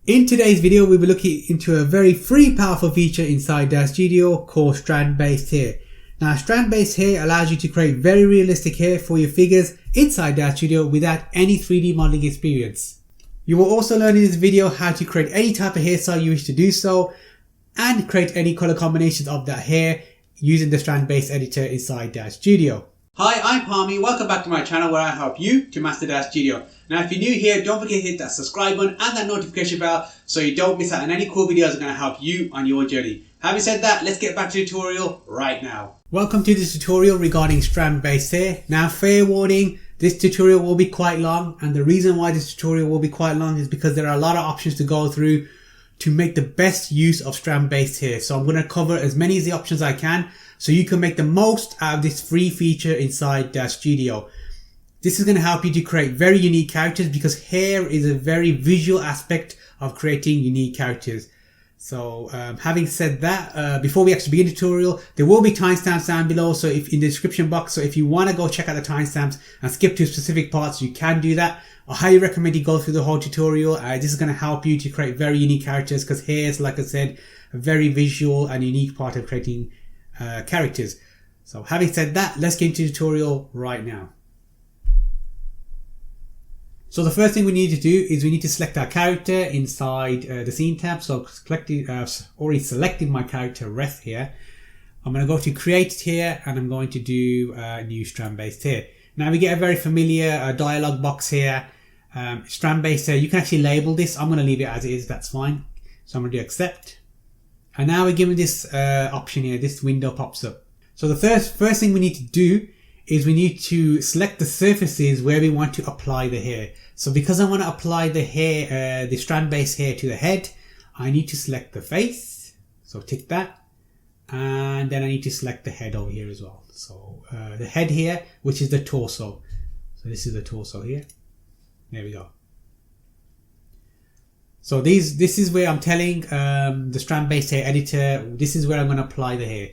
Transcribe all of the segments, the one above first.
In today's video, we'll be looking into a very free powerful feature inside Daz Studio called strand based hair. Now, strand based hair allows you to create very realistic hair for your figures inside Daz Studio without any 3D modeling experience. You will also learn in this video how to create any type of hairstyle you wish to do so and create any color combinations of that hair using the strand based editor inside Daz Studio. Hi, I'm Palmy. Welcome back to my channel where I help you to master Daz Studio. Now, if you're new here, don't forget to hit that subscribe button and that notification bell so you don't miss out on any cool videos that are going to help you on your journey. Having said that, let's get back to the tutorial right now. Welcome to this tutorial regarding strand based hair. Now, fair warning, this tutorial will be quite long, and the reason why this tutorial will be quite long is because there are a lot of options to go through to make the best use of strand based hair. So I'm going to cover as many of the options I can so you can make the most out of this free feature inside Daz Studio. This is going to help you to create very unique characters because hair is a very visual aspect of creating unique characters. So having said that, before we actually begin the tutorial, there will be timestamps down below. So if in the description box, so if you want to go check out the timestamps and skip to specific parts, you can do that. I highly recommend you go through the whole tutorial. This is going to help you to create very unique characters because hair is, like I said, a very visual and unique part of creating characters. So having said that, let's get into the tutorial right now. So the first thing we need to do is we need to select our character inside the scene tab. So I've already selected my character Reth here. I'm going to go to create here and I'm going to do new strand based hair. Now we get a very familiar dialog box here. Strand based hair, you can actually label this. I'm going to leave it as it is, that's fine. So I'm going to do accept. And now we're given this option here, this window pops up. So the first thing we need to do is we need to select the surfaces where we want to apply the hair. So because I want to apply the hair, the strand based hair to the head, I need to select the face. So tick that. And then I need to select the head over here as well. So the head here, which is the torso. So this is the torso here. There we go. So this is where I'm telling the strand based hair editor, this is where I'm going to apply the hair.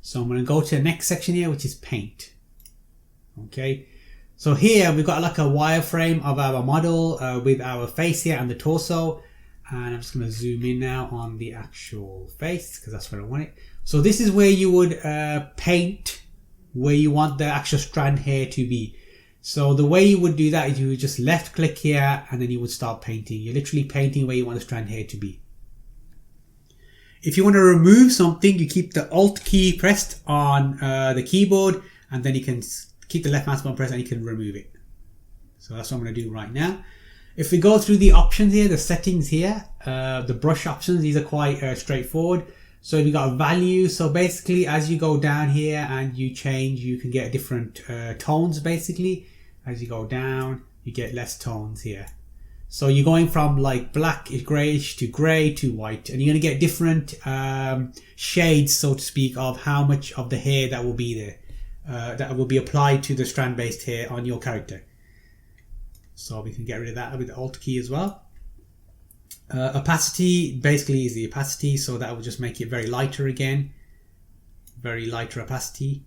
So I'm going to go to the next section here, which is paint. Okay, so here we've got like a wireframe of our model with our face here and the torso, and I'm just going to zoom in now on the actual face because that's where I want it. So this is where you would paint where you want the actual strand hair to be. So the way you would do that is you would just left click here and then you would start painting. You're literally painting where you want the strand hair to be. If you want to remove something, you keep the Alt key pressed on the keyboard and then you can keep the left mouse button pressed and you can remove it. So that's what I'm going to do right now. If we go through the options here, the settings here, the brush options, these are quite straightforward. So we got a value. So basically as you go down here and you change, you can get different tones basically. As you go down, you get less tones here. So you're going from like blackish grayish to grey to white, and you're going to get different shades, so to speak, of how much of the hair that will be there. That will be applied to the strand based hair on your character. So we can get rid of that with the Alt key as well. Opacity basically is the opacity, so that will just make it very lighter again. Very lighter opacity.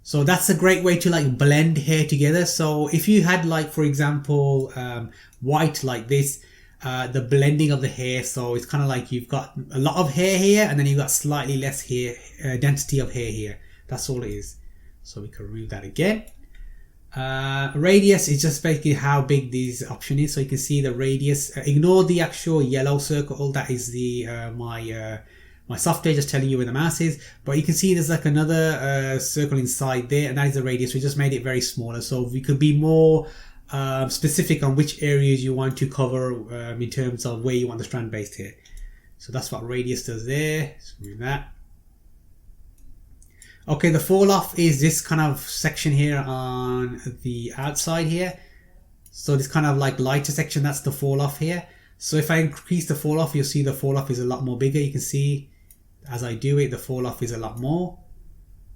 So that's a great way to like blend hair together. So if you had like, for example, white like this, the blending of the hair, so it's kind of like you've got a lot of hair here and then you've got slightly less hair density of hair here. That's all it is. So we can remove that again. Radius is just basically how big this option is. So you can see the radius. Ignore the actual yellow circle. That is the my software just telling you where the mouse is. But you can see there's like another circle inside there, and that is the radius. We just made it very smaller, so we could be more specific on which areas you want to cover in terms of where you want the strand based hair. So that's what radius does there. Let's remove that. Okay, the fall off is this kind of section here on the outside here. So this kind of like lighter section, that's the fall off here. So if I increase the fall off, you'll see the fall off is a lot more bigger. You can see as I do it, the fall off is a lot more.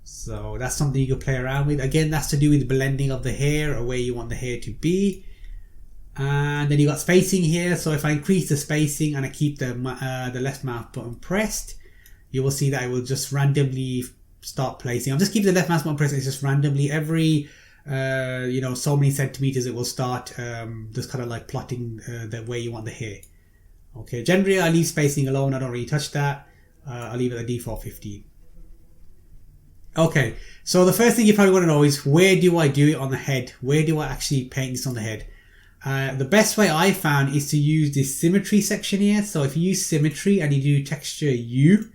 So that's something you can play around with. Again, that's to do with blending of the hair or where you want the hair to be. And then you got spacing here. So if I increase the spacing and I keep the left mouse button pressed, you will see that it will just randomly start placing. I'm just keeping the left mouse button pressed. It's just randomly every so many centimeters it will start just kind of like plotting the way you want the hair. Okay, generally I leave spacing alone, I don't really touch that. I'll leave it at the default 15. Okay, so the first thing you probably want to know is, where do I do it on the head? Where do I actually paint this on the head? The best way I found is to use this symmetry section here. So if you use symmetry and you do texture U,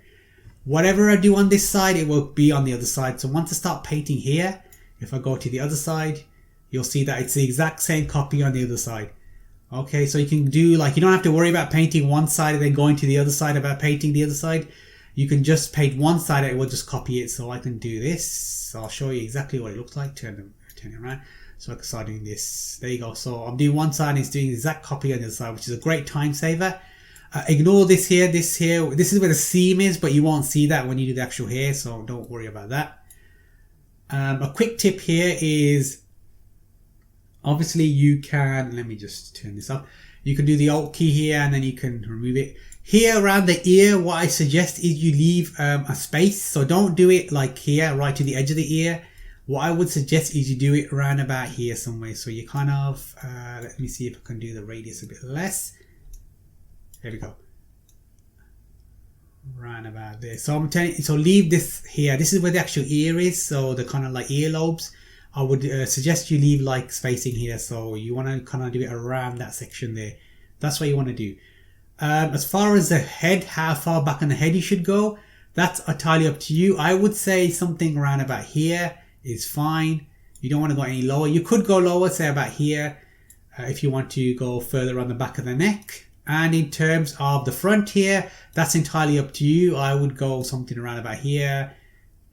whatever I do on this side, it will be on the other side. So once I start painting here, if I go to the other side, you'll see that it's the exact same copy on the other side. Okay, so you can do, like, you don't have to worry about painting one side and then going to the other side about painting the other side. You can just paint one side and it will just copy it. So I can do this. So I'll show you exactly what it looks like. Turn it around. So I can start doing this. There you go. So I'm doing one side and it's doing the exact copy on the other side, which is a great time saver. Ignore this here. This is where the seam is, but you won't see that when you do the actual hair. So don't worry about that. A quick tip here is, obviously you can, let me just turn this up. You can do the Alt key here and then you can remove it. Here around the ear, what I suggest is you leave a space. So don't do it like here, right to the edge of the ear. What I would suggest is you do it around about here somewhere. So you kind of, let me see if I can do the radius a bit less. There we go. Around about there. So I'm telling you, so leave this here. This is where the actual ear is. So the kind of like earlobes. I would suggest you leave like spacing here. So you want to kind of do it around that section there. That's what you want to do. As far as the head, how far back on the head you should go, that's entirely up to you. I would say something around about here is fine. You don't want to go any lower. You could go lower, say about here, if you want to go further on the back of the neck. And in terms of the front here, that's entirely up to you. I would go something around about here,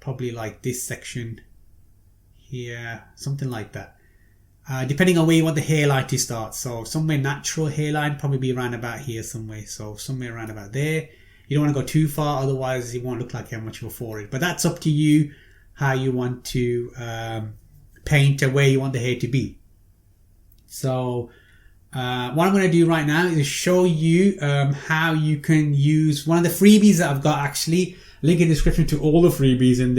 probably like this section here, something like that. Depending on where you want the hairline to start. So somewhere natural hairline, probably be around about here somewhere. So somewhere around about there. You don't want to go too far, otherwise it won't look like how much of a forehead. But that's up to you, how you want to paint and where you want the hair to be. So what I'm going to do right now is show you how you can use one of the freebies that I've got, actually. Link in the description to all the freebies in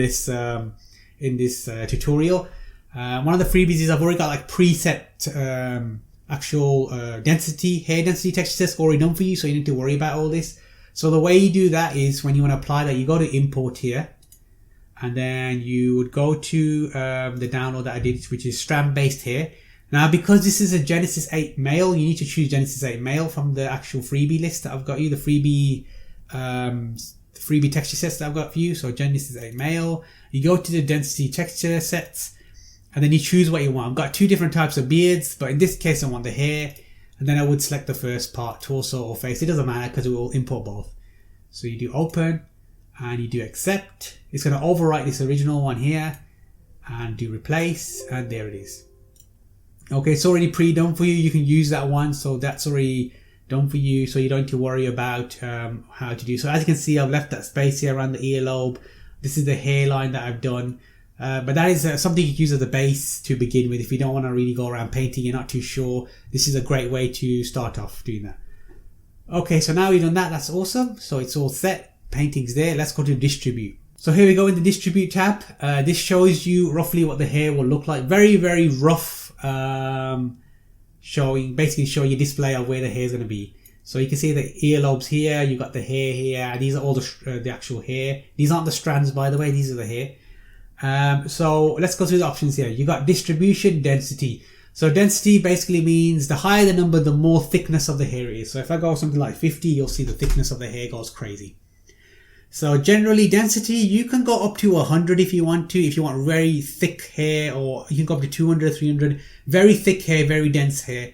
this tutorial. One of the freebies is I've already got like preset actual hair density texture test already done for you, so you don't need to worry about all this. So the way you do that is, when you want to apply that, you go to import here, and then you would go to the download that I did, which is strand based hair. Now, because this is a Genesis 8 male, you need to choose Genesis 8 male from the actual freebie list that I've got you, the freebie texture sets that I've got for you. So Genesis 8 male, you go to the density texture sets, and then you choose what you want. I've got two different types of beards, but in this case I want the hair. And then I would select the first part, torso or face. It doesn't matter because it will import both. So you do open and you do accept. It's going to overwrite this original one here and do replace, and there it is. Okay, it's already pre-done for you. You can use that one. So that's already done for you. So you don't need to worry about how to do. So as you can see, I've left that space here around the earlobe. This is the hairline that I've done. But that is something you can use as a base to begin with. If you don't want to really go around painting, you're not too sure, this is a great way to start off doing that. Okay, so now we've done that. That's awesome. So it's all set. Painting's there. Let's go to distribute. So here we go in the distribute tab. This shows you roughly what the hair will look like. Very, very rough, basically showing you display of where the hair is going to be. So you can see the earlobes here. You've got the hair here. And these are all the actual hair. These aren't the strands, by the way. These are the hair. So let's go through the options here. You got distribution, density. So density basically means the higher the number, the more thickness of the hair is. So if I go something like 50, you'll see the thickness of the hair goes crazy. So generally density, you can go up to 100 if you want to. If you want very thick hair, or you can go up to 200, 300. Very thick hair, very dense hair.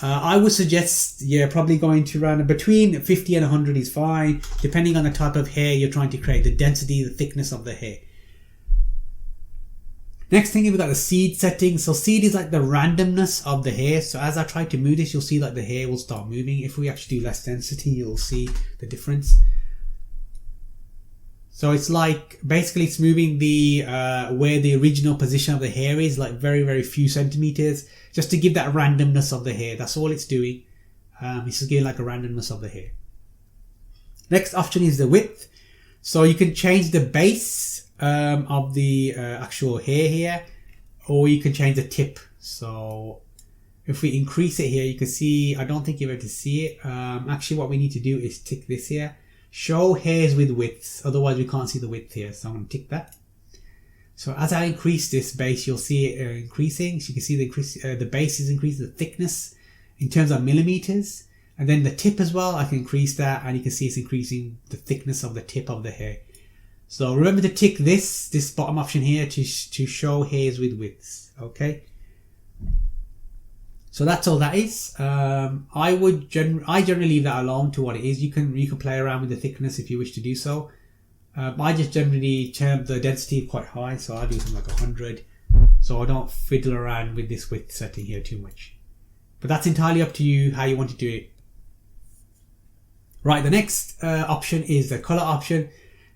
I would suggest, probably going to around between 50 and 100 is fine, depending on the type of hair you're trying to create, the density, the thickness of the hair. Next thing, we've got the seed setting. So seed is like the randomness of the hair. So as I try to move this, you'll see like the hair will start moving. If we actually do less density, you'll see the difference. So it's like, basically it's moving the where the original position of the hair is, like very, very few centimeters, just to give that randomness of the hair. That's all it's doing. It's just giving like a randomness of the hair. Next option is the width. So you can change the base of the actual hair here, or you can change the tip. So if we increase it here, you can see, I don't think you're able to see it. Actually, what we need to do is tick this here. Show hairs with widths. Otherwise, we can't see the width here. So I'm going to tick that. So as I increase this base, you'll see it increasing. So you can see the base is increasing, the thickness in terms of millimeters. And then the tip as well, I can increase that. And you can see it's increasing the thickness of the tip of the hair. So remember to tick this bottom option here to show hairs with widths. Okay. So that's all that is. I generally leave that alone to what it is. You can play around with the thickness if you wish to do so. I just generally turn the density quite high, so I do something like 100. So I don't fiddle around with this width setting here too much. But that's entirely up to you how you want to do it. Right, the next option is the color option.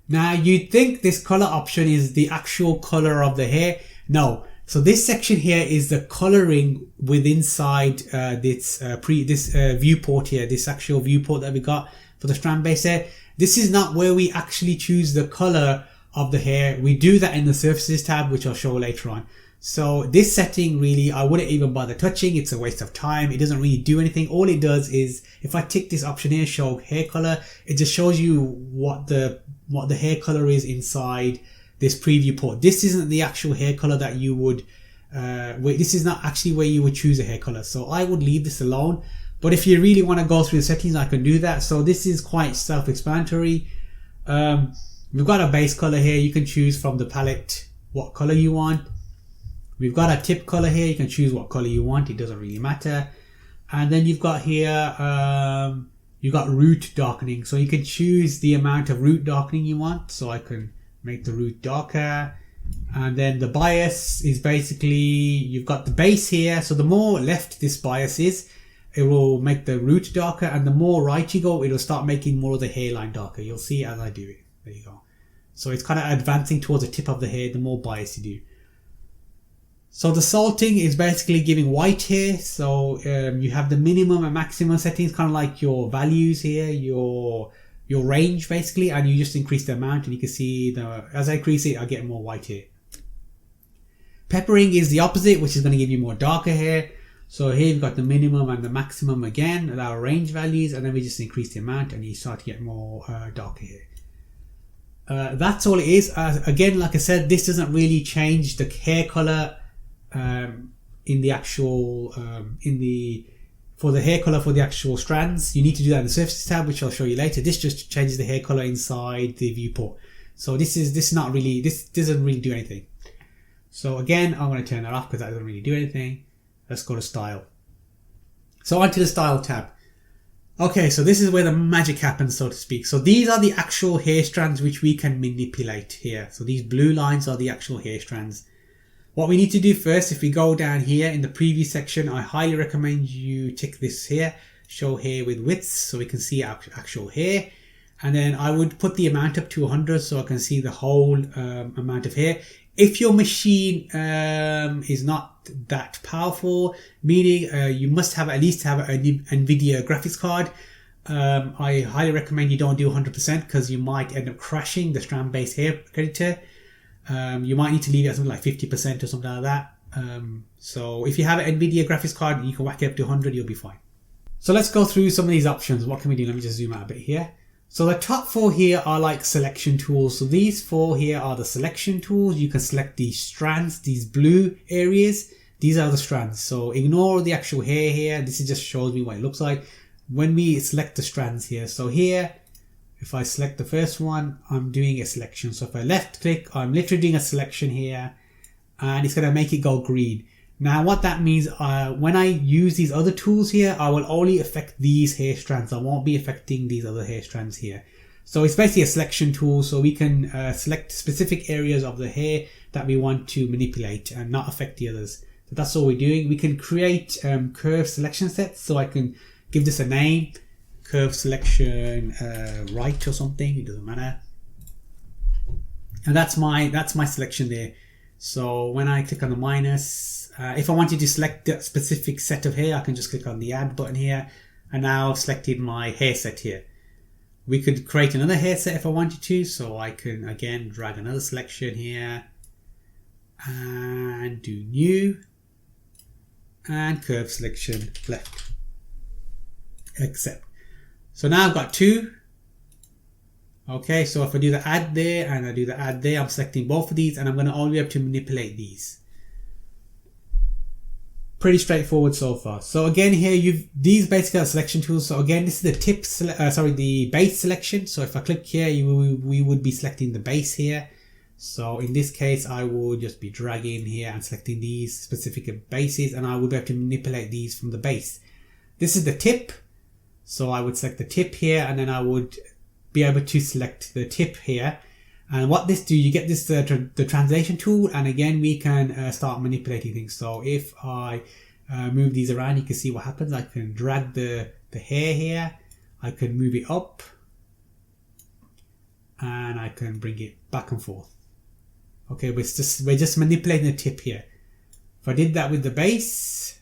Now you'd think this color option is the actual color of the hair. No. So this section here is the coloring within inside this viewport here, this actual viewport that we got for the strand base hair. This is not where we actually choose the color of the hair. We do that in the surfaces tab, which I'll show later on. So this setting really, I wouldn't even bother touching. It's a waste of time. It doesn't really do anything. All it does is, if I tick this option here, show hair color, it just shows you what the hair color is inside this preview port. This isn't the actual hair color that you would, this is not actually where you would choose a hair color. So I would leave this alone. But if you really want to go through the settings, I can do that. So this is quite self-explanatory. We've got a base color here. You can choose from the palette what color you want. We've got a tip color here. You can choose what color you want. It doesn't really matter. And then you've got here, you've got root darkening. So you can choose the amount of root darkening you want. So I can make the root darker. And then the bias is basically, you've got the base here. So the more left this bias is, it will make the root darker, and the more right you go, it'll start making more of the hairline darker. You'll see as I do it. There you go. So it's kind of advancing towards the tip of the hair the more bias you do. So the salting is basically giving white here. So you have the minimum and maximum settings, kind of like your values here, your range basically, and you just increase the amount, and you can see as I increase it, I get more white here. Peppering is the opposite, which is going to give you more darker hair. So here you've got the minimum and the maximum again, and our range values, and then we just increase the amount and you start to get more darker hair. That's all it is. Again, like I said, this doesn't really change the hair color in the actual, for the hair color for the actual strands. You need to do that in the surfaces tab, which I'll show you later. This just changes the hair color inside the viewport. So this doesn't really do anything. So again, I'm going to turn that off because that doesn't really do anything. Let's go to style. So onto the style tab. Okay, so this is where the magic happens, so to speak. So these are the actual hair strands which we can manipulate here. So these blue lines are the actual hair strands. What we need to do first, if we go down here in the preview section, I highly recommend you tick this here, show hair with widths, so we can see actual hair. And then I would put the amount up to 100 so I can see the whole amount of hair. If your machine is not that powerful, meaning you must have at least have an NVIDIA graphics card, I highly recommend you don't do 100% because you might end up crashing the strand base hair editor. You might need to leave it at something like 50% or something like that. So if you have an NVIDIA graphics card, you can whack it up to 100, you'll be fine. So let's go through some of these options. What can we do? Let me just zoom out a bit here. So the top four here are like selection tools. So these four here are the selection tools. You can select these strands, these blue areas. These are the strands. So ignore the actual hair here. This just shows me what it looks like when we select the strands here. So here, if I select the first one, I'm doing a selection. So if I left click, I'm literally doing a selection here, and it's going to make it go green. Now what that means, when I use these other tools here, I will only affect these hair strands. I won't be affecting these other hair strands here. So it's basically a selection tool, so we can select specific areas of the hair that we want to manipulate and not affect the others. So that's all we're doing. We can create curve selection sets. So I can give this a name, curve selection right or something. It doesn't matter. And that's my selection there. So when I click on the minus, if I wanted to select a specific set of hair, I can just click on the add button here, and now I've selected my hair set here. We could create another hair set if I wanted to, so I can again drag another selection here and do new, and curve selection left. Accept. So now I've got 2. Okay, so if I do the add there and I do the add there, I'm selecting both of these and I'm going to only be able to manipulate these. Pretty straightforward so far. So again here, these basically are selection tools. So again, this is the the base selection. So if I click here, we would be selecting the base here. So in this case, I would just be dragging here and selecting these specific bases, and I would be able to manipulate these from the base. This is the tip. So I would select the tip here, and then I would be able to select the tip here. And what this do, you get this the translation tool, and again we can start manipulating things. So if I move these around, you can see what happens. I can drag the hair here, I can move it up, and I can bring it back and forth. Okay, we're just manipulating the tip here. If I did that with the base,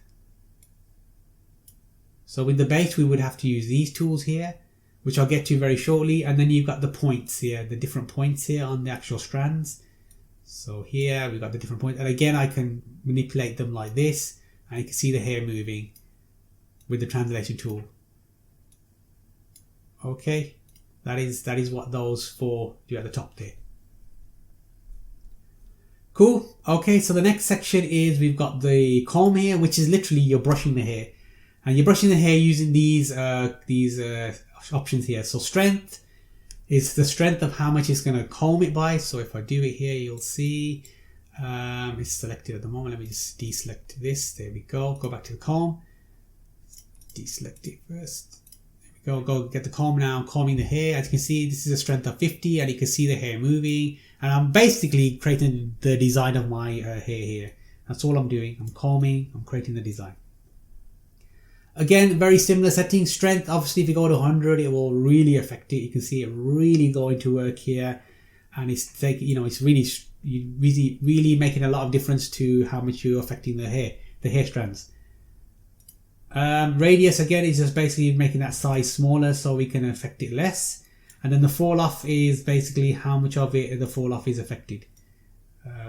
so with the base we would have to use these tools here, which I'll get to very shortly. And then you've got the points here, the different points here on the actual strands. So here we've got the different points. And again, I can manipulate them like this. And you can see the hair moving with the translation tool. Okay, that is what those 4 do at the top there. Cool. Okay, so the next section is we've got the comb here, which is literally you're brushing the hair. And you're brushing the hair using these options here. So strength is the strength of how much it's going to comb it by. So if I do it here, you'll see it's selected at the moment. Let me just deselect this. There we go. Go back to the comb. Deselect it first. There we go. Go get the comb now. I'm combing the hair. As you can see, this is a strength of 50, and you can see the hair moving. And I'm basically creating the design of my hair here. That's all I'm doing. I'm combing. I'm creating the design. Again, very similar settings. Strength, obviously, if you go to 100, it will really affect it. You can see it really going to work here, and it's it's really making a lot of difference to how much you're affecting the hair strands. Radius again is just basically making that size smaller so we can affect it less, and then the fall off is basically how much of it the fall off is affected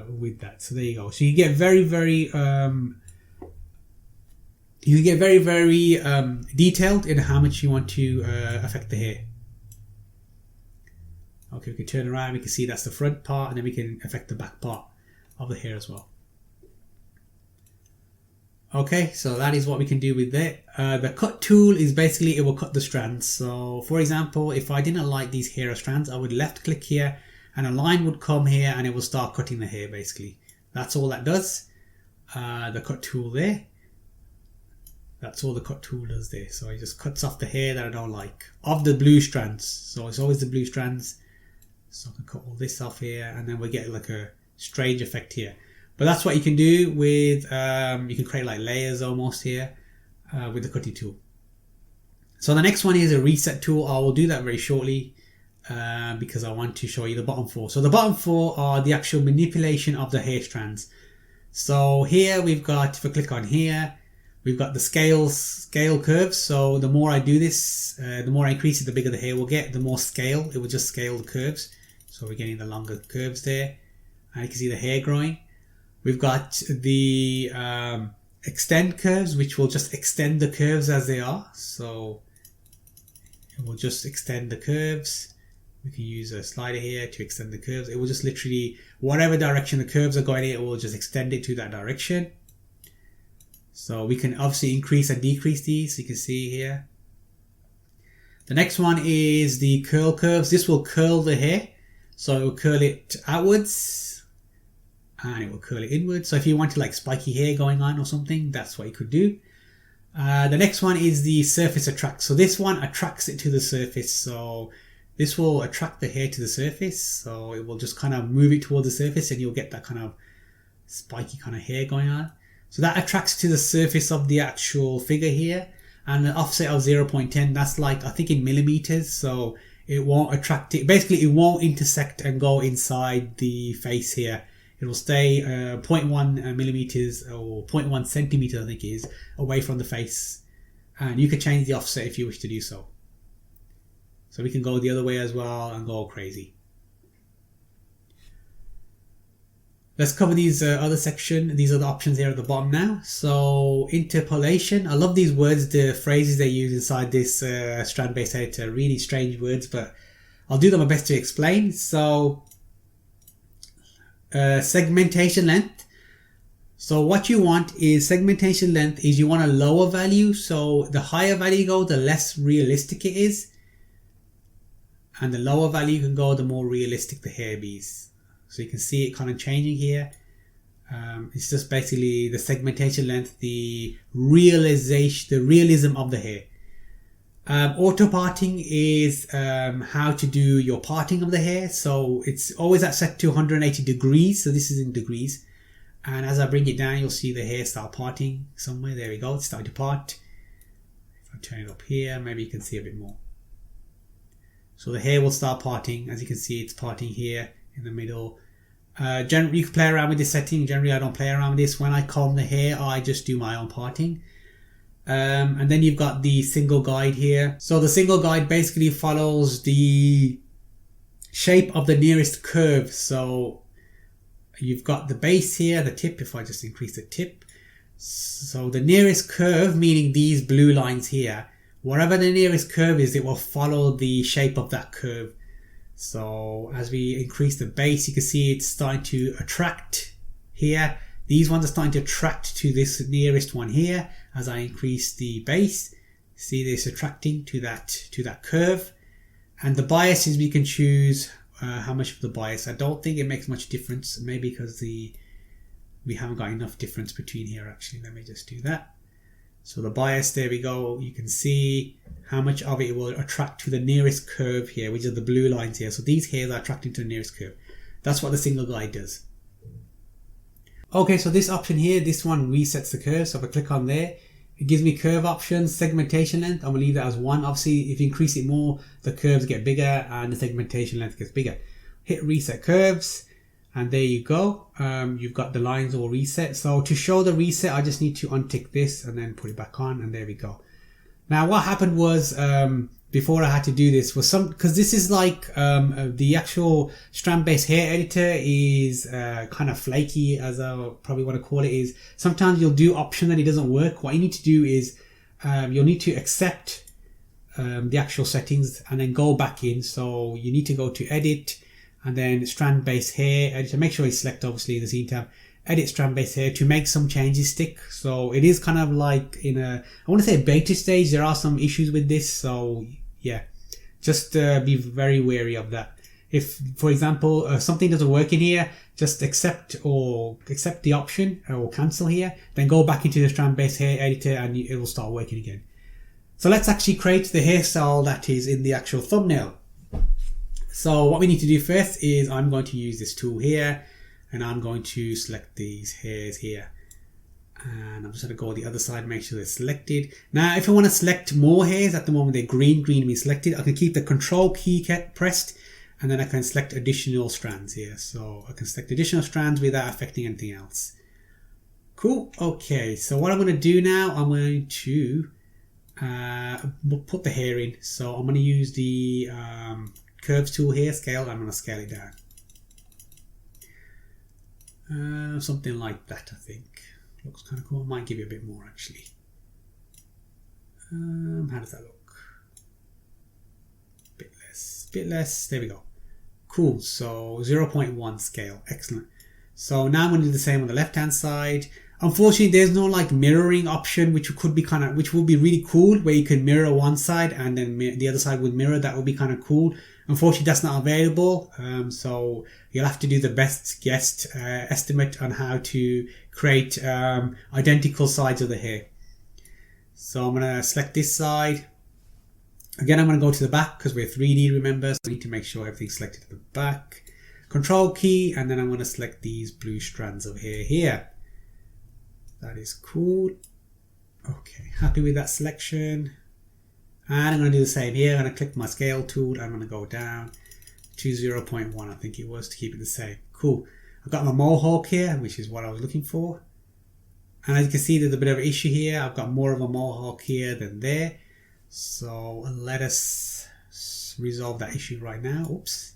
with that. So there you go. So you get very detailed in how much you want to affect the hair. Okay, we can turn around, we can see that's the front part, and then we can affect the back part of the hair as well. Okay, so that is what we can do with that. The cut tool is basically, it will cut the strands. So for example, if I didn't like these hair strands, I would left click here and a line would come here and it will start cutting the hair basically. That's all that does. The cut tool there. That's all the cut tool does there. So it just cuts off the hair that I don't like of the blue strands. So it's always the blue strands. So I can cut all this off here, and then we get like a strange effect here. But that's what you can do with, you can create like layers almost here with the cutting tool. So the next one is a reset tool. I will do that very shortly because I want to show you the bottom 4. So the bottom 4 are the actual manipulation of the hair strands. So here we've got, if I click on here, we've got the scale curves. So the more I do this, the more I increase it, the bigger the hair will get, the more scale, it will just scale the curves. So we're getting the longer curves there. And you can see the hair growing. We've got the extend curves, which will just extend the curves as they are. So it will just extend the curves. We can use a slider here to extend the curves. It will just literally, whatever direction the curves are going in, it will just extend it to that direction. So we can obviously increase and decrease these. You can see here. The next one is the curl curves. This will curl the hair. So it will curl it outwards and it will curl it inwards. So if you want like spiky hair going on or something, that's what you could do. The next one is the surface attract. So this one attracts it to the surface. So this will attract the hair to the surface. So it will just kind of move it towards the surface and you'll get that kind of spiky kind of hair going on. So that attracts to the surface of the actual figure here, and an offset of 0.10, that's like, I think in millimeters, so it won't attract it. Basically, it won't intersect and go inside the face here. It will stay 0.1 millimeters or 0.1 centimeters, I think it is, away from the face. And you can change the offset if you wish to do so. So we can go the other way as well and go crazy. Let's cover these other section. These are the options here at the bottom now. So interpolation. I love these words, the phrases they use inside this strand-based editor. Really strange words, but I'll do my best to explain. So segmentation length. So what you want is segmentation length is you want a lower value. So the higher value you go, the less realistic it is. And the lower value you can go, the more realistic the hair is. So you can see it kind of changing here. It's just basically the segmentation length, the realism of the hair. Auto parting is how to do your parting of the hair. So it's always set to 180 degrees. So this is in degrees. And as I bring it down, you'll see the hair start parting somewhere. There we go. It's starting to part. If I turn it up here, maybe you can see a bit more. So the hair will start parting. As you can see, it's parting here in the middle. Generally, you can play around with this setting. Generally, I don't play around with this. When I comb the hair, I just do my own parting. And then you've got the single guide here. So the single guide basically follows the shape of the nearest curve. So you've got the base here, the tip, if I just increase the tip. So the nearest curve, meaning these blue lines here, wherever the nearest curve is, it will follow the shape of that curve. So as we increase the base, you can see it's starting to attract here. These ones are starting to attract to this nearest one here. As I increase the base, see this attracting to that curve. And the biases, we can choose how much of the bias. I don't think it makes much difference, maybe because we haven't got enough difference between here actually. Let me just do that. So the bias, there we go. You can see how much of it will attract to the nearest curve here, which are the blue lines here. So these hairs are attracting to the nearest curve. That's what the single guide does. Okay, so this option here, this one resets the curve. So if I click on there, it gives me curve options, segmentation length. I'm gonna leave that as 1. Obviously, if you increase it more, the curves get bigger and the segmentation length gets bigger. Hit reset curves. And there you go. You've got the lines all reset. So to show the reset, I just need to untick this and then put it back on, and there we go. Now what happened was, before I had to do this was because this is like, the actual strand-based hair editor is kind of flaky, as I probably want to call it, is sometimes you'll do option and it doesn't work. What you need to do is, you'll need to accept the actual settings and then go back in. So you need to go to edit, and then strand-based hair editor. Make sure you select obviously the scene tab, edit strand-based hair to make some changes stick. So it is kind of like in a, I want to say beta stage. There are some issues with this. So yeah, just be very wary of that. If, for example, something doesn't work in here, just accept the option or cancel here, then go back into the strand-based hair editor and it will start working again. So let's actually create the hairstyle that is in the actual thumbnail. So what we need to do first is I'm going to use this tool here, and I'm going to select these hairs here. And I'm just going to go the other side, make sure they're selected. Now, if I want to select more hairs, at the moment they're green being selected, I can keep the control key pressed, and then I can select additional strands here. So I can select additional strands without affecting anything else. Cool. Okay, so what I'm going to do now, I'm going to put the hair in. So I'm going to use the curves tool here, scale. I'm going to scale it down. Something like that, I think. Looks kind of cool. I might give you a bit more actually. How does that look? Bit less. There we go. Cool. So 0.1 scale. Excellent. So now I'm going to do the same on the left hand side. Unfortunately, there's no like mirroring option, which would be really cool, where you can mirror one side and then the other side would mirror. That would be kind of cool. Unfortunately, that's not available. So you'll have to do the best guess estimate on how to create identical sides of the hair. So I'm going to select this side. Again, I'm going to go to the back because we're 3D, remember. So I need to make sure everything's selected at the back. Control key, and then I'm going to select these blue strands of hair here. That is cool. Okay, happy with that selection. And I'm going to do the same here. I'm going to click my scale tool. I'm going to go down to 0.1, I think it was, to keep it the same. Cool. I've got my mohawk here, which is what I was looking for. And as you can see, there's a bit of an issue here. I've got more of a mohawk here than there. So let us resolve that issue right now. Oops.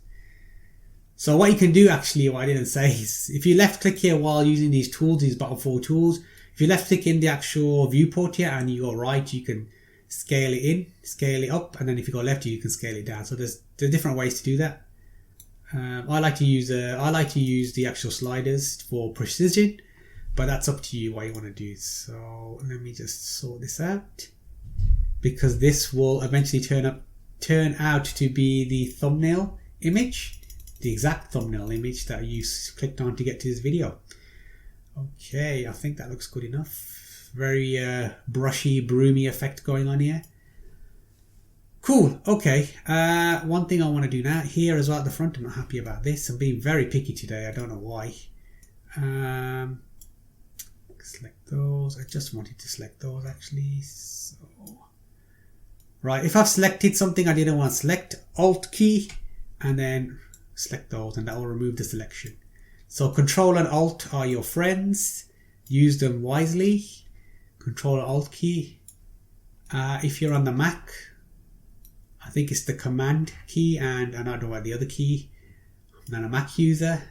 So what you can do actually, what I didn't say, is if you left click here while using these tools, these bottom 4 tools, if you left click in the actual viewport here and you go right, you can scale it in, scale it up, and then if you go left, you can scale it down. So there's different ways to do that. I like to use the actual sliders for precision, but that's up to you what you want to do. So let me just sort this out, because this will eventually turn out to be the thumbnail image, the exact thumbnail image that you clicked on to get to this video. Okay, I think that looks good enough. Very brushy, broomy effect going on here. Cool. Okay, one thing I want to do now here as well at the front, I'm not happy about this. I'm being very picky today, I don't know why. Select those. I just wanted to select those actually. So right, if I've selected something I didn't want to select, Alt key and then select those, and that will remove the selection. So Control and Alt are your friends. Use them wisely. Control and Alt key. If you're on the Mac, I think it's the Command key, and I don't know what the other key. I'm not a Mac user.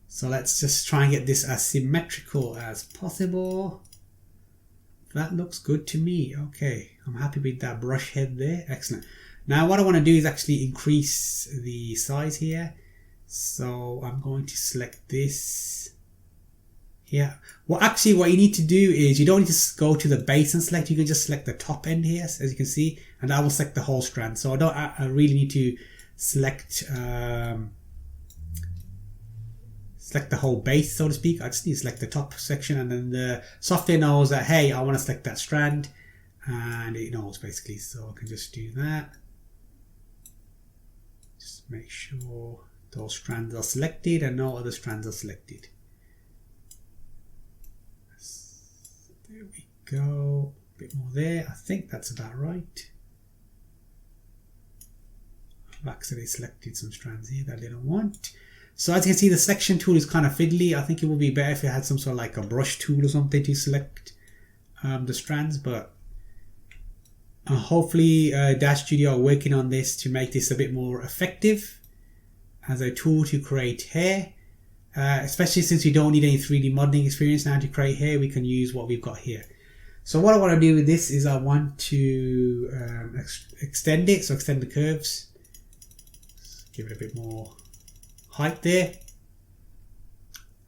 So let's just try and get this as symmetrical as possible. That looks good to me. Okay, I'm happy with that brush head there. Excellent. Now what I want to do is actually increase the size here. So I'm going to select this here. Well, actually what you need to do is you don't need to go to the base and select. You can just select the top end here, as you can see, and I will select the whole strand. So I really need to select select the whole base, so to speak. I just need to select the top section, and then the software knows that, hey, I want to select that strand, and it knows basically. So I can just do that. Just make sure those strands are selected and no other strands are selected. There we go. A bit more there. I think that's about right. I've accidentally selected some strands here that I didn't want. So as you can see, the selection tool is kind of fiddly. I think it would be better if it had some sort of like a brush tool or something to select the strands, but hopefully Dash Studio are working on this to make this a bit more effective as a tool to create hair. Especially since we don't need any 3D modeling experience now to create hair, we can use what we've got here. So what I want to do with this is I want to extend it, so extend the curves. Give it a bit more height there.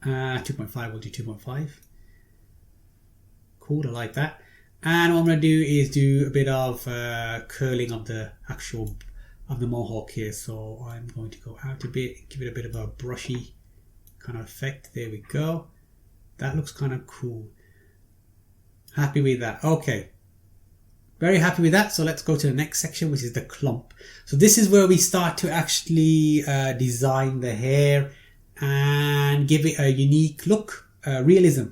2.5, we'll do 2.5. Cool, I like that. And what I'm going to do is do a bit of curling of the actual of the mohawk here. So I'm going to go out a bit, give it a bit of a brushy kind of effect. There we go. That looks kind of cool. Happy with that. Okay. Very happy with that. So let's go to the next section, which is the clump. So this is where we start to actually design the hair and give it a unique look, realism.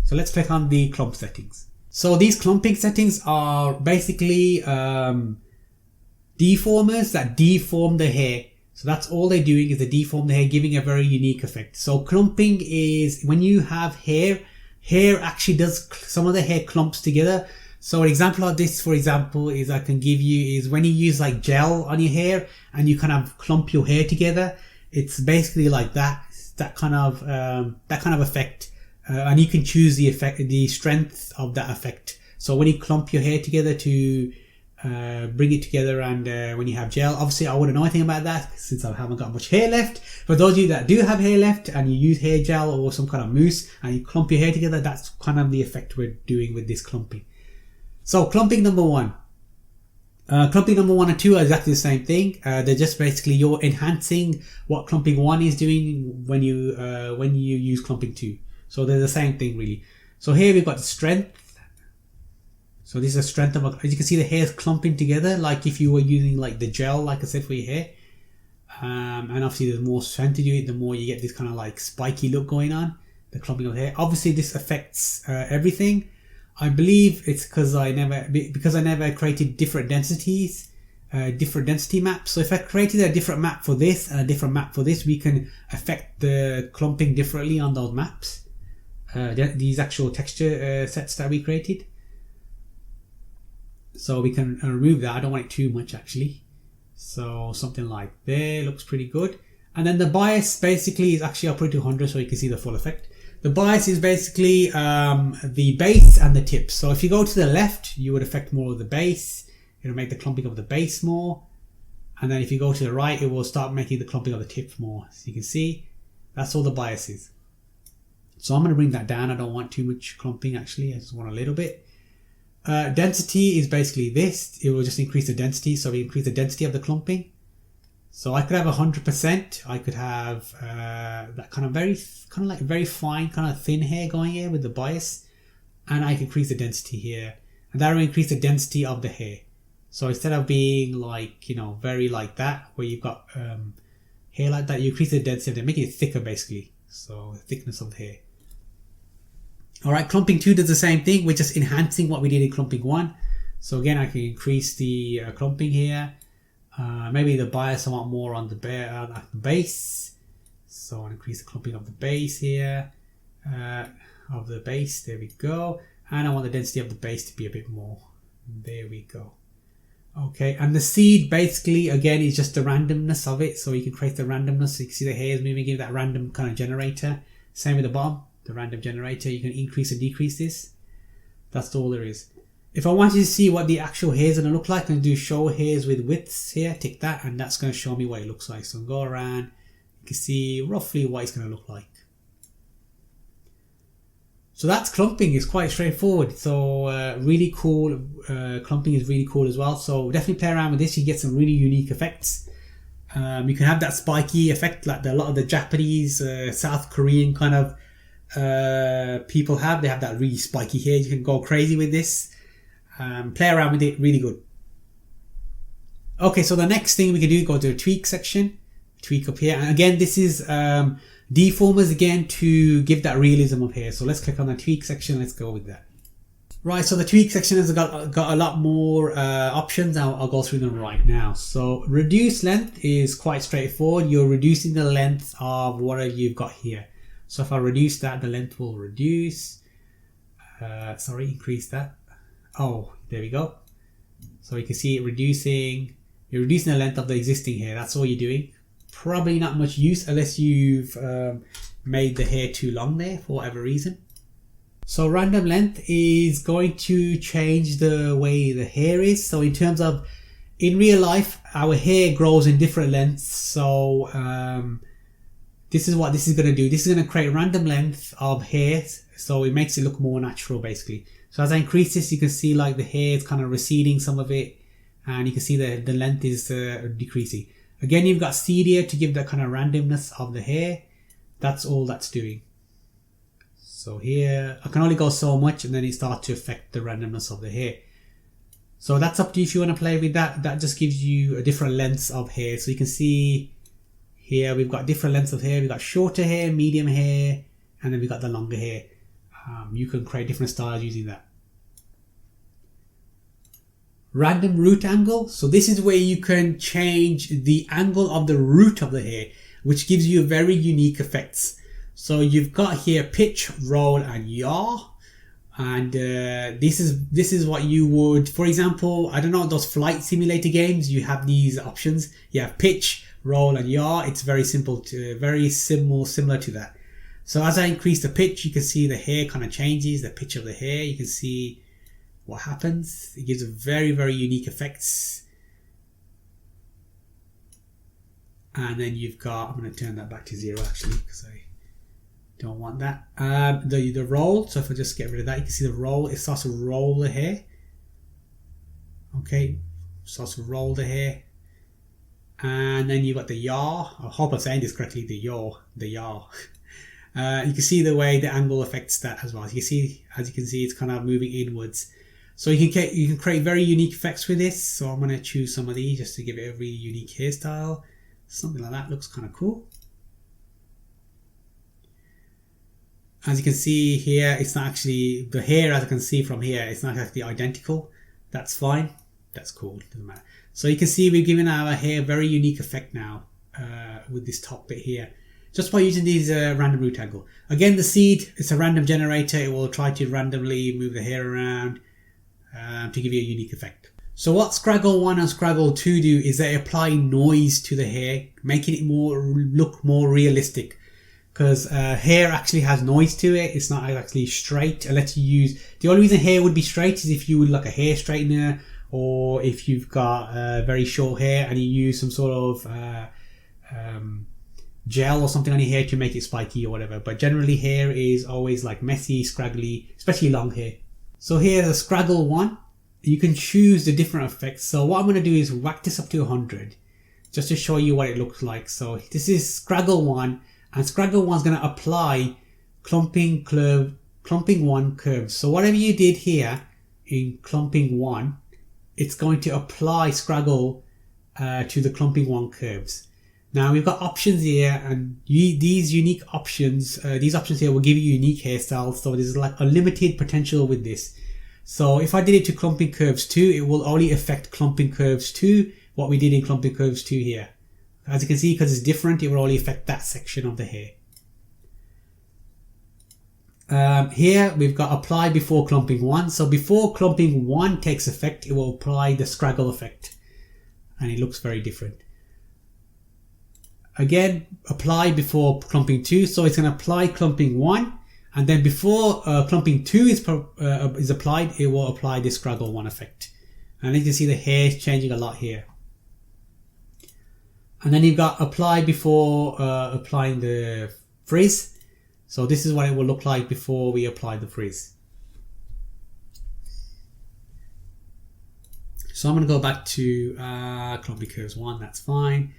So let's click on the clump settings. So these clumping settings are basically deformers that deform the hair. So that's all they're doing, is they deform the hair, giving a very unique effect. So clumping is when you have hair actually does, some of the hair clumps together. So an example of this, for example, is I can give you is when you use like gel on your hair and you kind of clump your hair together. It's basically like that kind of effect, and you can choose the effect, the strength of that effect. So when you clump your hair together to bring it together, and when you have gel, obviously I wouldn't know anything about that since I haven't got much hair left. For those of you that do have hair left and you use hair gel or some kind of mousse and you clump your hair together, that's kind of the effect we're doing with this clumping. So clumping number 1. Clumping number 1 and 2 are exactly the same thing. They're just basically you're enhancing what clumping 1 is doing when you use clumping 2. So they're the same thing really. So here we've got the strength. So this is the strength of, as you can see, the hair is clumping together like if you were using like the gel, like I said, for your hair. And obviously there's more strength to do it, the more you get this kind of like spiky look going on, the clumping of hair. Obviously this affects everything. I believe it's because I never created different densities, different density maps. So if I created a different map for this and a different map for this, we can affect the clumping differently on those maps. These actual texture sets that we created. So we can remove that. I don't want it too much actually. So something like there looks pretty good. And then the bias basically is actually, I'll put it to 100 so you can see the full effect. The bias is basically the base and the tips. So if you go to the left, you would affect more of the base. It'll make the clumping of the base more. And then if you go to the right, it will start making the clumping of the tips more. So you can see, that's all the biases. So I'm going to bring that down. I don't want too much clumping actually. I just want a little bit. Density is basically this. It will just increase the density. So we increase the density of the clumping. So I could have 100%. I could have that kind of very fine, kind of thin hair going here with the bias, and I can increase the density here, and that will increase the density of the hair. So instead of being like, you know, very like that, where you've got hair like that, you increase the density of it, make it thicker basically. So the thickness of the hair. All right, clumping 2 does the same thing. We're just enhancing what we did in clumping 1. So again, I can increase the clumping here. Maybe the bias I want more on the base, so I'll increase the clumping of the base here, there we go, and I want the density of the base to be a bit more, there we go. Okay, and the seed basically again is just the randomness of it, so you can create the randomness, so you can see the hairs moving, give that random kind of generator. Same with the bottom, the random generator, you can increase and decrease this. That's all there is. If I wanted to see what the actual hairs are going to look like, I'm going to do show hairs with widths here, tick that, and that's going to show me what it looks like. So go around, you can see roughly what it's going to look like. So that's clumping. It's quite straightforward. So really cool. Clumping is really cool as well. So definitely play around with this. You get some really unique effects. You can have that spiky effect like a lot of the Japanese, South Korean kind of people have. They have that really spiky hair. You can go crazy with this. Play around with it, really good. Okay, so the next thing we can do, go to the tweak section, tweak up here, and again this is deformers again to give that realism up here. So let's click on the tweak section, let's go with that. Right, so the tweak section has got a lot more options. I'll go through them right now. So reduce length is quite straightforward. You're reducing the length of whatever you've got here. So if I reduce that, the length will reduce. Increase that. Oh, there we go. So you can see it reducing. You're reducing the length of the existing hair. That's all you're doing. Probably not much use unless you've made the hair too long there for whatever reason. So random length is going to change the way the hair is. So in terms of, in real life, our hair grows in different lengths. So this is what this is going to do. This is going to create random length of hair. So it makes it look more natural basically. So as I increase this, you can see like the hair is kind of receding some of it, and you can see the length is decreasing. Again, you've got seed here to give that kind of randomness of the hair. That's all that's doing. So here, I can only go so much and then it starts to affect the randomness of the hair. So that's up to you if you want to play with that. That just gives you a different lengths of hair. So you can see here, we've got different lengths of hair. We've got shorter hair, medium hair, and then we've got the longer hair. You can create different styles using that. Random root angle. So this is where you can change the angle of the root of the hair, which gives you very unique effects. So you've got here pitch, roll, and yaw. And this is what you would, for example, I don't know, those flight simulator games, you have these options. You have pitch, roll, and yaw. It's very simple similar to that. So as I increase the pitch, you can see the hair kind of changes, the pitch of the hair. You can see what happens. It gives a very, very unique effects. And then you've got, I'm going to turn that back to 0 actually, because I don't want that. The roll, so if I just get rid of that, you can see the roll, it starts to roll the hair. Okay, starts to roll the hair. And then you've got the yaw. I hope I'm saying this correctly, the yaw. You can see the way the angle affects that as well. As you can see, it's kind of moving inwards. So you can create very unique effects with this. So I'm going to choose some of these just to give it a really unique hairstyle. Something like that looks kind of cool. As you can see here, it's not actually, the hair as I can see from here, it's not actually identical. That's fine. That's cool. Doesn't matter. So you can see we've given our hair a very unique effect now with this top bit here. Just by using these random root angle. Again, the seed, it's a random generator. It will try to randomly move the hair around to give you a unique effect. So what Scraggle 1 and Scraggle 2 do is they apply noise to the hair, making it look more realistic. Because hair actually has noise to it. It's not actually straight unless you use... The only reason hair would be straight is if you would like a hair straightener, or if you've got very short hair and you use some sort of gel or something on your hair to make it spiky or whatever. But generally hair is always like messy, scraggly, especially long hair. So here the Scraggle 1, you can choose the different effects. So what I'm going to do is whack this up to 100 just to show you what it looks like. So this is Scraggle 1, and Scraggle 1 is going to apply clumping 1 curves. So whatever you did here in clumping 1, it's going to apply Scraggle to the clumping 1 curves. Now we've got options here, and these unique options, these options here will give you unique hairstyles. So there's like unlimited potential with this. So if I did it to clumping curves 2, it will only affect clumping curves 2, what we did in clumping curves 2 here. As you can see, because it's different, it will only affect that section of the hair. Here we've got apply before clumping 1. So before clumping 1 takes effect, it will apply the Scraggle effect, and it looks very different. Again, apply before clumping 2. So it's going to apply clumping 1, and then before clumping 2 is applied, it will apply the Scraggle 1 effect. And you can see the hair is changing a lot here. And then you've got apply before applying the frizz. So this is what it will look like before we apply the frizz. So I'm going to go back to clumping curves 1, that's fine.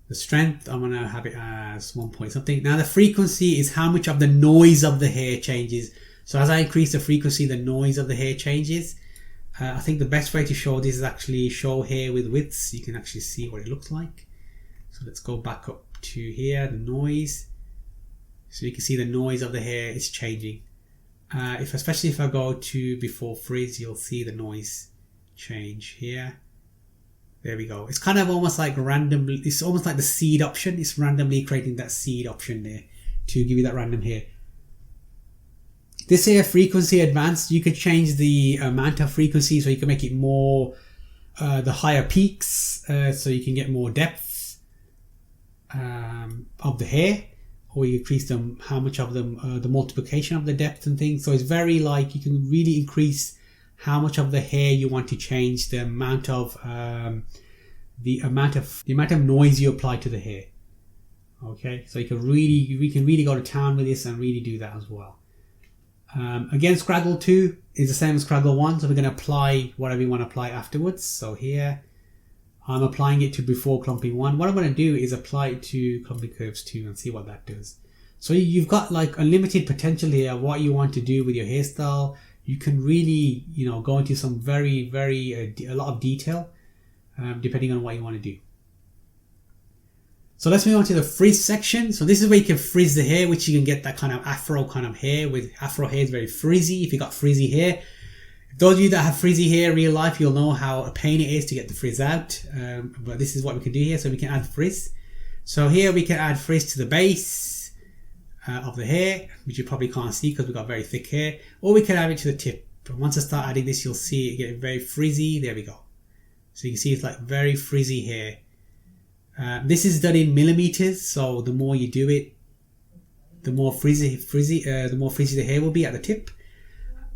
The strength, I'm going to have it as 1 point something. Now the frequency is how much of the noise of the hair changes. So as I increase the frequency, the noise of the hair changes. I think the best way to show this is actually show hair with widths. You can actually see what it looks like. So let's go back up to here, the noise. So you can see the noise of the hair is changing. Especially if I go to before frizz, you'll see the noise change here. There we go. It's kind of almost like randomly, it's almost like the seed option. It's randomly creating that seed option there to give you that random hair. This here, frequency advanced, you could change the amount of frequency, so you can make it more, the higher peaks, so you can get more depth of the hair, or you increase them, how much of them, the multiplication of the depth and things. So it's very like, you can really increase how much of the hair you want to change, the amount of noise you apply to the hair. Okay, so we can really go to town with this and really do that as well. Again, Scraggle 2 is the same as Scraggle 1, so we're going to apply whatever we want to apply afterwards. So here I'm applying it to before clumping 1. What I'm going to do is apply it to clumping curves 2 and see what that does. So you've got like unlimited potential here, what you want to do with your hairstyle. You can really, go into some a lot of detail, depending on what you want to do. So let's move on to the frizz section. So this is where you can frizz the hair, which you can get that kind of afro kind of hair. With afro hair is very frizzy. If you got frizzy hair, those of you that have frizzy hair in real life, you'll know how a pain it is to get the frizz out. But this is what we can do here. So we can add frizz. So here we can add frizz to the base of the hair, which you probably can't see because we've got very thick hair, or we can add it to the tip. But once I start adding this, you'll see it get very frizzy. There we go. So you can see it's like very frizzy hair. This is done in millimeters, so the more you do it, the more frizzy the hair will be at the tip.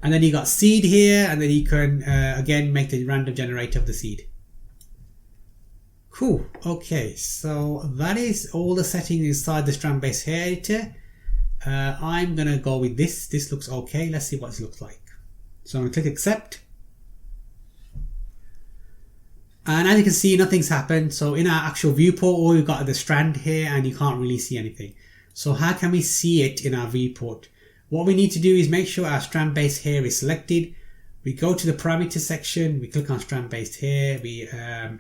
And then you got seed here, and then you can again make the random generator of the seed. Cool. Okay, so that is all the settings inside the strand based hair editor. I'm gonna go with this. This looks okay. Let's see what it looks like. So I'm gonna click accept. And as you can see, nothing's happened. So in our actual viewport, all we've got is the strand here, and you can't really see anything. So how can we see it in our viewport? What we need to do is make sure our strand based hair is selected. We go to the parameter section, we click on strand based hair, we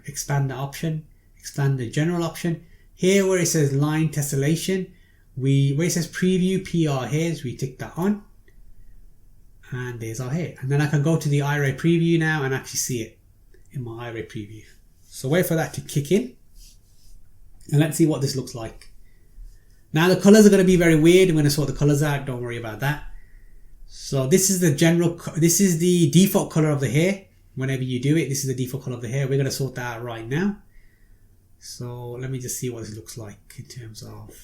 expand the option, expand the general option. Here where it says line tessellation, where it says preview PR hairs, we tick that on. And there's our hair. And then I can go to the iRay preview now and actually see it in my iRay preview. So wait for that to kick in. And let's see what this looks like. Now the colors are going to be very weird. I'm going to sort the colors out. Don't worry about that. So this is the default color of the hair. whenever you do it, this is the default color of the hair. We're going to sort that out right now. So let me just see what this looks like in terms of,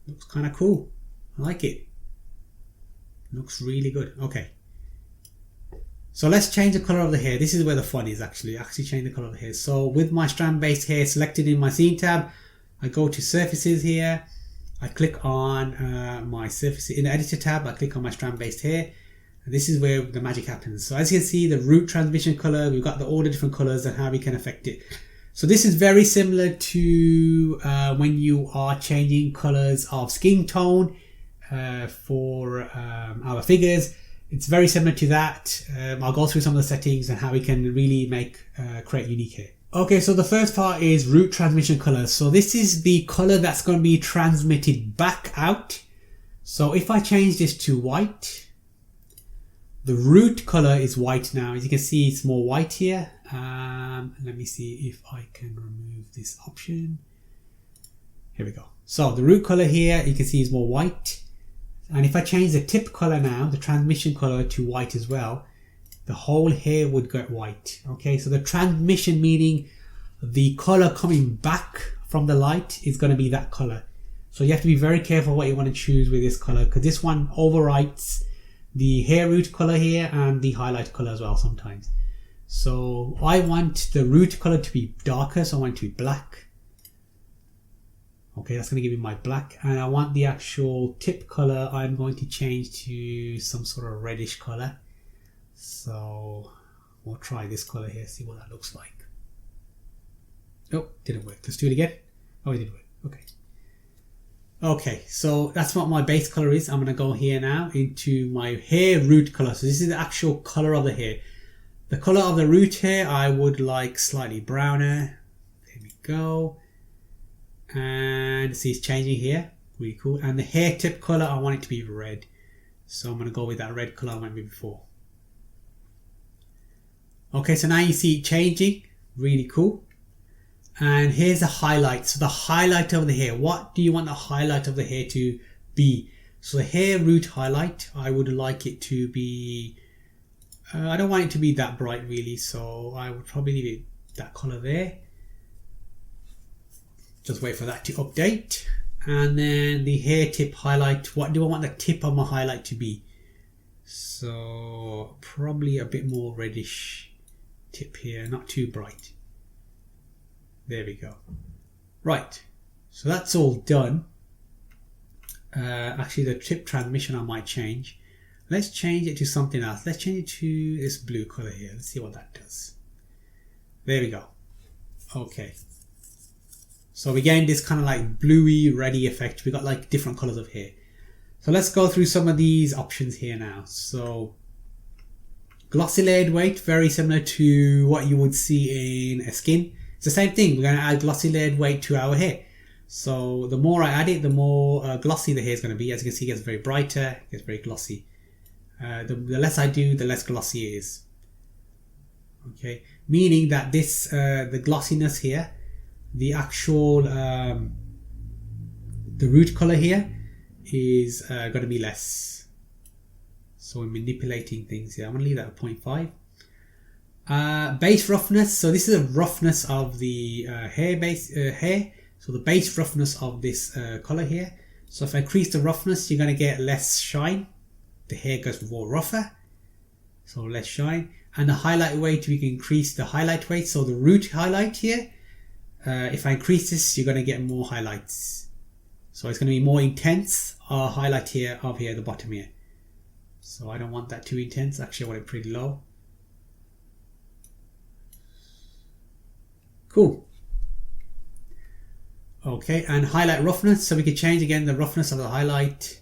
looks kind of cool. I like it. Looks really good. Okay. So let's change the color of the hair. This is where the fun is actually change the color of the hair. So with my strand based hair selected in my scene tab, I go to surfaces here. I click on my surface in the editor tab. I click on my strand based hair. And this is where the magic happens. So as you can see, the root transmission color, we've got all the different colors and how we can affect it. So this is very similar to when you are changing colors of skin tone for our figures. It's very similar to that. I'll go through some of the settings and how we can really create unique hair. Okay, so the first part is root transmission color. So this is the color that's going to be transmitted back out. So if I change this to white, the root color is white now. As you can see, it's more white here. Let me see if I can remove this option. Here we go. So the root color here, you can see is more white. And if I change the tip color now, the transmission color to white as well, the whole hair would get white. Okay, so the transmission meaning the color coming back from the light is going to be that color. So you have to be very careful what you want to choose with this color, because this one overwrites the hair root color here and the highlight color as well sometimes. So I want the root color to be darker, so I want it to be black. Okay, that's going to give me my black, and I want the actual tip color, I'm going to change to some sort of reddish color. So we'll try this color here, see what that looks like. Oh, didn't work. Let's do it again. Oh, it did work. Okay. Okay, so that's what my base color is. I'm going to go here now into my hair root color. So this is the actual color of the hair. The color of the root hair, I would like slightly browner. There we go. And see it's changing here. Really cool. And the hair tip color, I want it to be red. So I'm going to go with that red color I went with before. Okay, so now you see it changing. Really cool. And here's the highlight. So the highlight of the hair. What do you want the highlight of the hair to be? So the hair root highlight, I would like it to be, I don't want it to be that bright really. So I would probably leave it that color there. Just wait for that to update. And then the hair tip highlight, what do I want the tip of my highlight to be? So probably a bit more reddish tip here, not too bright. There we go. Right, so that's all done. Actually the tip transmission I might change. Let's change it to something else. Let's change it to this blue color here. Let's see what that does. There we go. Okay. So we gained this kind of like bluey, reddy effect. We got like different colors of hair. So let's go through some of these options here now. So glossy layered weight, very similar to what you would see in a skin. It's the same thing. We're going to add glossy layered weight to our hair. So the more I add it, the more glossy the hair is going to be. As you can see, it gets very brighter, it gets very glossy. The less I do, the less glossy it is. Okay, meaning that this the glossiness here, the actual the root color here is going to be less. So we're manipulating things here. I'm going to leave that at 0.5. Base roughness. So this is the roughness of the hair. So the base roughness of this color here. So if I increase the roughness, you're going to get less shine. The hair goes more rougher, so less shine. And the highlight weight, we can increase the highlight weight. So the root highlight here, if I increase this, you're going to get more highlights. So it's going to be more intense highlight here of here at the bottom here. So I don't want that too intense. Actually, I want it pretty low. Cool. Okay, and highlight roughness. So we can change again the roughness of the highlight.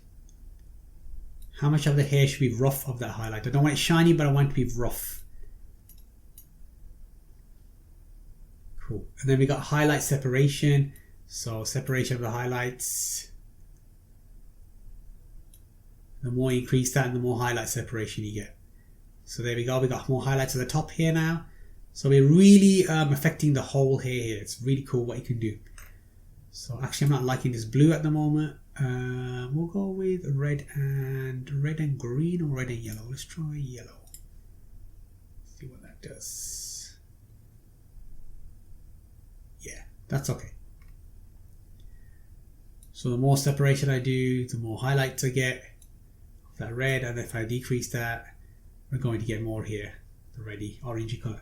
How much of the hair should be rough of that highlight? I don't want it shiny, but I want it to be rough. Cool. And then we got highlight separation. So separation of the highlights. The more you increase that, the more highlight separation you get. So there we go. We got more highlights at the top here now. So we're really affecting the whole hair here. It's really cool what you can do. So actually I'm not liking this blue at the moment. We'll go with red and green or red and yellow. Let's try yellow. does. Yeah, that's okay. So the more separation I do, the more highlights I get of that red, and if I decrease that, we're going to get more here, the reddy orangey color.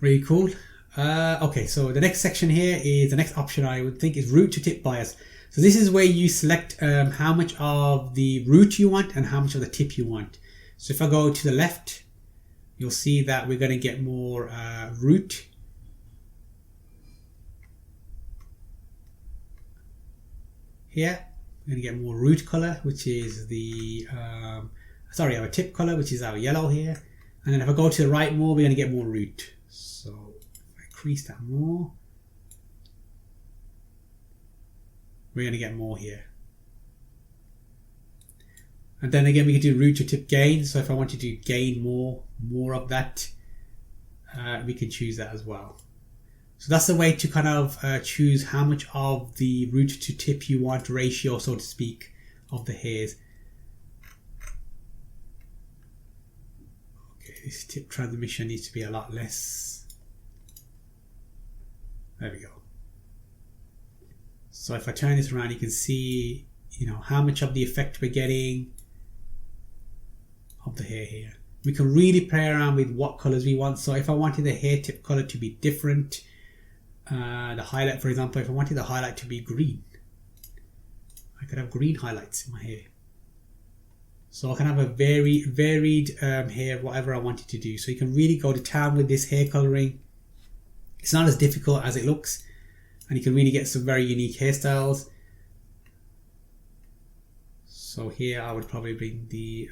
Really cool. Okay, so the next section here is the next option I would think is root to tip bias. So this is where you select how much of the root you want and how much of the tip you want. So if I go to the left, you'll see that we're going to get more root. Here, we're going to get more root color, which is the, our tip color, which is our yellow here. And then if I go to the right more, we're going to get more root. So if I increase that more, we're going to get more here. And then again, we can do root to tip gain. So if I wanted to gain more of that, we can choose that as well. So that's the way to kind of choose how much of the root to tip you want ratio, so to speak, of the hairs. Okay, this tip transmission needs to be a lot less. There we go. So if I turn this around, you can see, how much of the effect we're getting of the hair here. We can really play around with what colors we want. So if I wanted the hair tip color to be different, the highlight, for example, if I wanted the highlight to be green, I could have green highlights in my hair. So I can have a very varied hair, whatever I wanted to do. So you can really go to town with this hair coloring. It's not as difficult as it looks, and you can really get some very unique hairstyles. So here I would probably bring the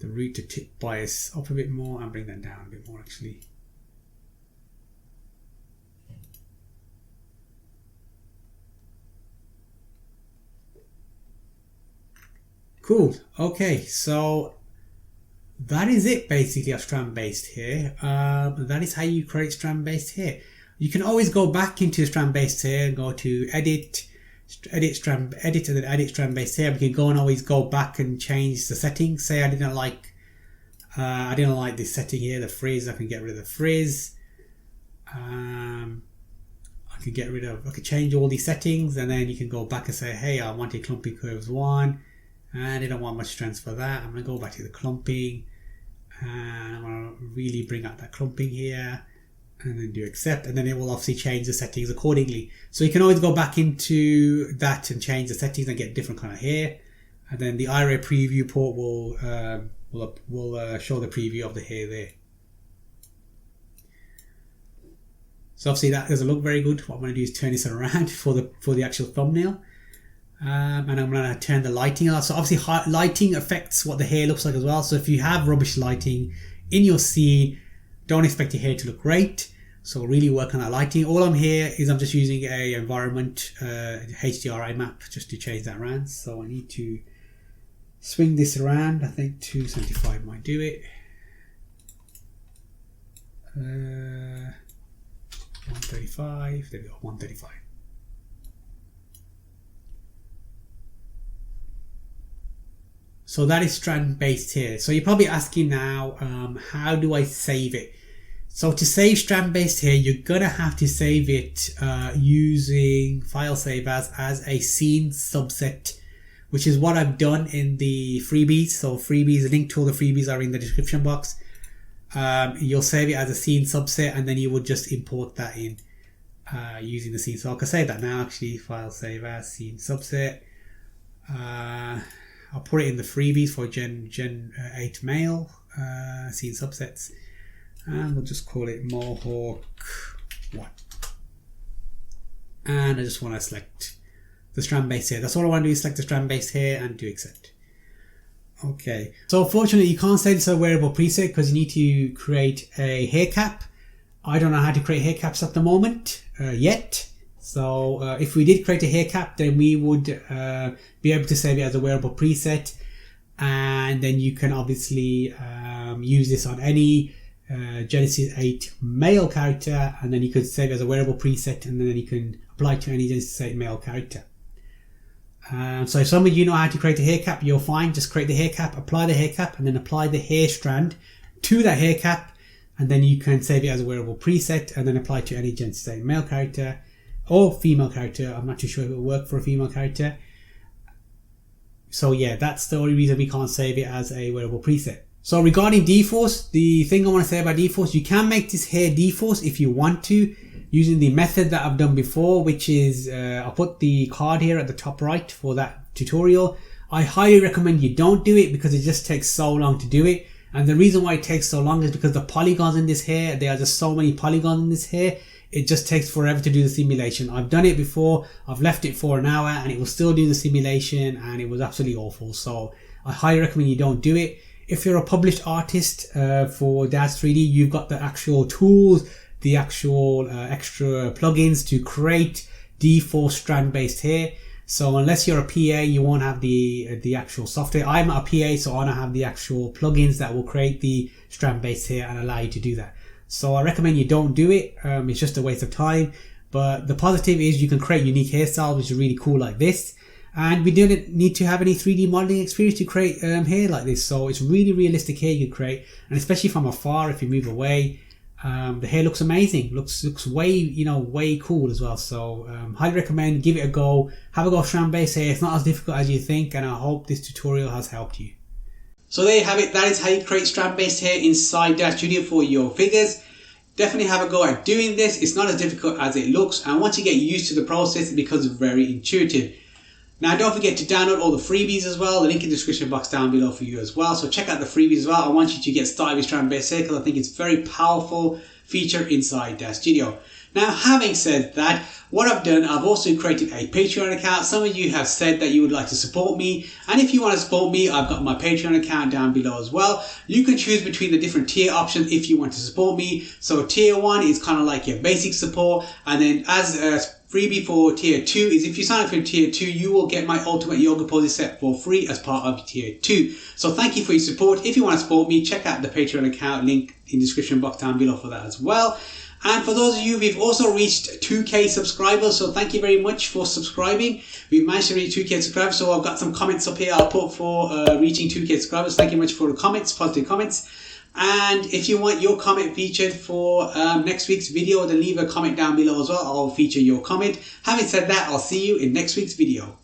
root to tip bias up a bit more and bring that down a bit more actually. Cool. Okay, so that is it basically of strand-based hair. That is how you create strand-based hair. You can always go back into strand-based hair and go to edit and then edit strand-based hair. We can go and always go back and change the settings. Say I didn't like this setting here, the frizz. I can get rid of the frizz. I could change all these settings, and then you can go back and say, hey, I wanted clumping curves 1. I didn't want much strands for that. I'm going to go back to the clumping, and I'm going to really bring out that clumping here, and then do accept, and then it will obviously change the settings accordingly. So you can always go back into that and change the settings and get different kind of hair. And then the iRay preview port will show the preview of the hair there. So obviously that doesn't look very good. What I'm going to do is turn this around for the actual thumbnail. And I'm going to turn the lighting on. So obviously lighting affects what the hair looks like as well. So if you have rubbish lighting in your scene, don't expect your hair to look great. So really work on that lighting. All I'm here is I'm just using a environment HDRI map just to change that around. So I need to swing this around. I think 275 might do it. 135. There we go, 135. So that is strand based here. So you're probably asking now, how do I save it? So to save strand based here, you're gonna have to save it using file save as a scene subset, which is what I've done in the freebies. So freebies, the link to all the freebies are in the description box. You'll save it as a scene subset, and then you would just import that in using the scene. So I can save that now actually, file save as scene subset. I'll put it in the freebies for Gen 8 male scene subsets, and we'll just call it Mohawk 1. And I just want to select the strand base here. That's all I want to do is select the strand base here and do accept. Okay, so unfortunately you can't save this as a wearable preset because you need to create a hair cap. I don't know how to create hair caps at the moment yet. So if we did create a hair cap, then we would be able to save it as a wearable preset, and then you can obviously use this on any Genesis 8 male character, and then you could save it as a wearable preset, and then you can apply it to any Genesis 8 male character. So if some of you know how to create a hair cap, you're fine. Just create the hair cap, apply the hair cap, and then apply the hair strand to that hair cap, and then you can save it as a wearable preset and then apply it to any gender, say male character or female character. I'm not too sure if it will work for a female character. So yeah, that's the only reason we can't save it as a wearable preset. So regarding deforce, the thing I want to say about deforce, you can make this hair deforce if you want to, using the method that I've done before, which is I'll put the card here at the top right for that tutorial. I highly recommend you don't do it because it just takes so long to do it. And the reason why it takes so long is because the polygons in this hair, there are just so many polygons in this hair, it just takes forever to do the simulation. I've done it before, I've left it for an hour and it was still doing the simulation and it was absolutely awful. So I highly recommend you don't do it. If you're a published artist for Daz 3D, you've got the actual tools, the actual extra plugins to create deforce strand based hair. So unless you're a PA, you won't have the actual software. I'm a PA, so I don't have the actual plugins that will create the strand based hair and allow you to do that. So I recommend you don't do it. It's just a waste of time. But the positive is you can create unique hairstyles, which is really cool, like this. And we didn't need to have any 3D modeling experience to create hair like this. So it's really realistic hair you can create, and especially from afar, if you move away, the hair looks amazing. Looks way cool as well. So highly recommend, give it a go. Have a go strand based hair. It's not as difficult as you think, and I hope this tutorial has helped you. So there you have it. That is how you create strand based hair inside Daz Studio for your figures. Definitely have a go at doing this. It's not as difficult as it looks, and once you get used to the process, it becomes very intuitive. Now don't forget to download all the freebies as well. The link in the description box down below for you as well. So check out the freebies as well. I want you to get started with strand based hair because I think it's a very powerful feature inside Daz Studio. Now having said that, what I've done, I've also created a Patreon account. Some of you have said that you would like to support me, and if you want to support me, I've got my Patreon account down below as well. You can choose between the different tier options if you want to support me. So tier 1 is kind of like your basic support, and then as a freebie for tier 2 is if you sign up for tier 2, you will get my ultimate yoga poses set for free as part of tier 2. So thank you for your support. If you want to support me, check out the Patreon account, link in the description box down below for that as well. And for those of you, we've also reached 2k subscribers, so thank you very much for subscribing. We've managed to reach 2k subscribers, so I've got some comments up here I'll put for reaching 2k subscribers. Thank you much for the comments, positive comments. And if you want your comment featured for next week's video, then leave a comment down below as well. I'll feature your comment. Having said that, I'll see you in next week's video.